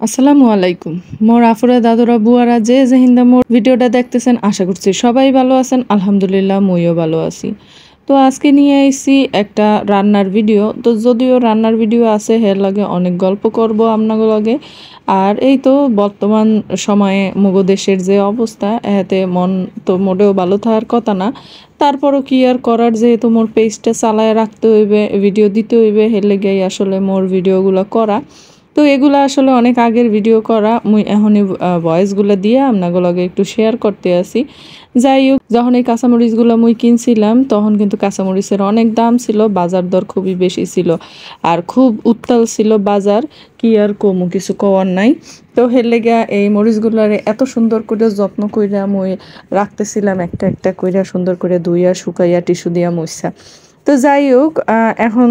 আসসালামু আলাইকুম। মোর আফুরা দাদুরা বুয়ারা যে হিন্দা মোর ভিডিওটা দেখতেছেন আশা করছি সবাই ভালো আছেন। আলহামদুলিল্লাহ মইও ভালো আছি। তো আজকে নিয়ে আইছি একটা রান্নার ভিডিও। তো যদিও রান্নার ভিডিও আছে হের লাগে অনেক গল্প করব আপনাদের লগে। আর এই তো বর্তমান সময়ে মুগো দেশের যে অবস্থা এতে মন তো মোটেও ভালো থাকার কথা না। তারপরও কি আর করার, যেহেতু মোর পেজটা চালায় রাখতে হইবে, ভিডিও দিতে হইবে, হের লেগেই আসলে মোর ভিডিওগুলো করা। তো এগুলা আসলে অনেক আগের ভিডিও করা, মুই এখনই ভয়েসগুলো দিয়ে আপনাগুলোকে একটু শেয়ার করতে আসি। যাই হোক, যখন এই কাঁচামরিচগুলো মুই কিনছিলাম তখন কিন্তু কাঁচামরিচের অনেক দাম ছিল, বাজার দর খুবই বেশি ছিল আর খুব উত্তাল ছিল বাজার। কি আর কমু, কিছু কওয়ার নাই। তো হের লেগা এই মরিচগুলারে এত সুন্দর করে যত্ন কইরা মুই রাখতেছিলাম, একটা একটা কইরা সুন্দর করে ধুইয়া শুকাইয়া টিস্যু দিয়া মুছা। তো যাই হোক, এখন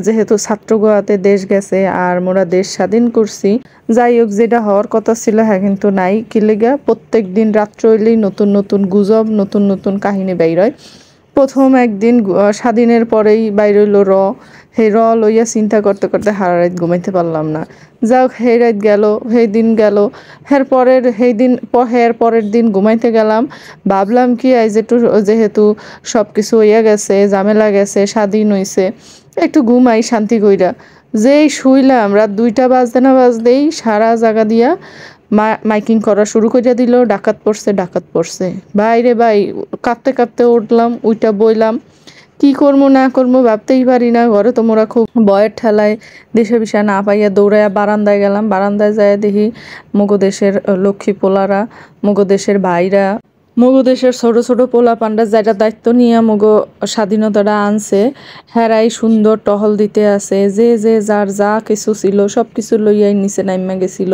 যেহেতু ছাত্র গোয়াতে দেশ গেছে আর মোরা দেশ স্বাধীন করছি, যাই হোক যেটা হওয়ার কথা ছিল হ্যাঁ কিন্তু নাই। কি লেগা প্রত্যেক দিন রাত্র হইলেই নতুন নতুন গুজব, নতুন নতুন কাহিনী বাইর হয়। প্রথম একদিন স্বাধীনের পরেই বাইর হইলো সেই লইয়া চিন্তা করতে করতে সারা রাত ঘুমাইতে পারলাম না। যাক, সেই রাত গেল, সেই দিন গেল। হের পরের দিন ঘুমাইতে গেলাম, ভাবলাম কি আজ একটু যেহেতু সব কিছু হইয়া গেছে, ঝামেলা গেছে, স্বাধীন হইছে, একটু ঘুমাই শান্তি কইরা। যেই শুইলাম রাত 2টা বাজতে না বাজতেই সারা জায়গা দিয়া মাইকিং করা শুরু করে দিল, ডাকাত পড়ছে, ডাকাত পড়ছে। ভাই রে ভাই, কাঁপতে কাঁপতে উঠলাম, উইটা বইলাম। কি করবো না করবো ভাবতেই পারি না। ঘরে তো মোরা খুব ভয়ের ঠেলায় দেশে বিষা না পাইয়া দৌড়াইয়া বারান্দায় গেলাম। বারান্দায় যায় দেখি মগো দেশের লক্ষ্মী পোলারা, মগো দেশের ভাইরা, মগো দেশের ছোট ছোট পোলা পান্ডা যারা দায়িত্ব নিয়ে মগো স্বাধীনতাটা আনছে, হেরাই সুন্দর টহল দিতে আছে। যে যে যার যা কিছু ছিল সব কিছু লইয়াই নিচে নাইমা গেছিল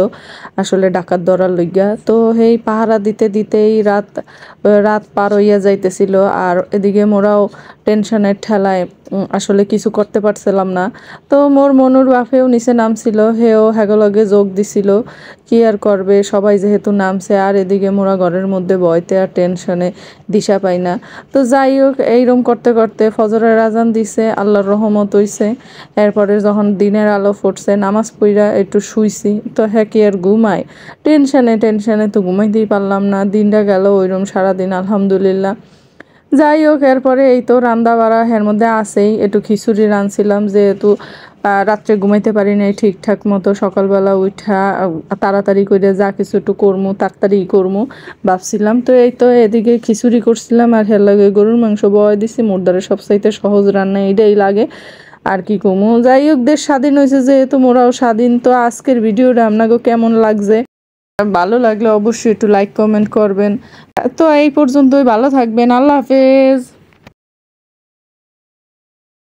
আসলে ডাকাত ধরার লইগা। তো সেই পাহারা দিতে দিতেই রাত পার হইয়া যাইতেছিল। আর এদিকে মোরাও টেনশনের ঠেলায় আসলে কিছু করতে পারছিলাম না। তো মোর মনুর বাপেও নিচে নামছিল, হেও হ্যাগলগে যোগ দিছিল। কি আর করবে, সবাই যেহেতু নামছে, আর এদিকে মোরা ঘরের মধ্যে বইতে আর টেনশনে দিশা পাই না। তো যাই হোক, এইরকম করতে করতে ফজরের আজান দিছে, আল্লাহর রহমত হইছে। এরপরে যখন দিনের আলো ফুটছে, নামাজ পইরা একটু শুইছি। তো হ্যাঁ কি আর ঘুমায়, টেনশনে টেনশনে তো ঘুমাইতেই পারলাম না। দিনটা গেল ওইরকম সারাদিন, আলহামদুলিল্লাহ। যাই হোক, এরপরে এই তো রান্দা বাড়া এর মধ্যে আছেই। একটু খিচুড়ি রাঁধছিলাম, যেহেতু রাত্রে ঘুমাইতে পারি নাই ঠিকঠাক মতো। সকালবেলা উঠা তাড়াতাড়ি করে যা কিছু একটু করমু, তাড়াতাড়ি করমু ভাবছিলাম। তো এই তো এদিকে খিচুড়ি করছিলাম আর হের লাগে গরুর মাংস বয় দিছি। মোরদারে সবচাইতে সহজ রান্না এটাই লাগে, আর কি কমু। যাই হোক, দেশ স্বাধীন হয়েছে যেহেতু মোরাও স্বাধীন। তো আজকের ভিডিওটা আপনাকে কেমন লাগছে, ভালো লাগলে অবশ্যই একটু লাইক কমেন্ট করবেন। তো এই পর্যন্তই, ভালো থাকবেন, আল্লাহ হাফেজ।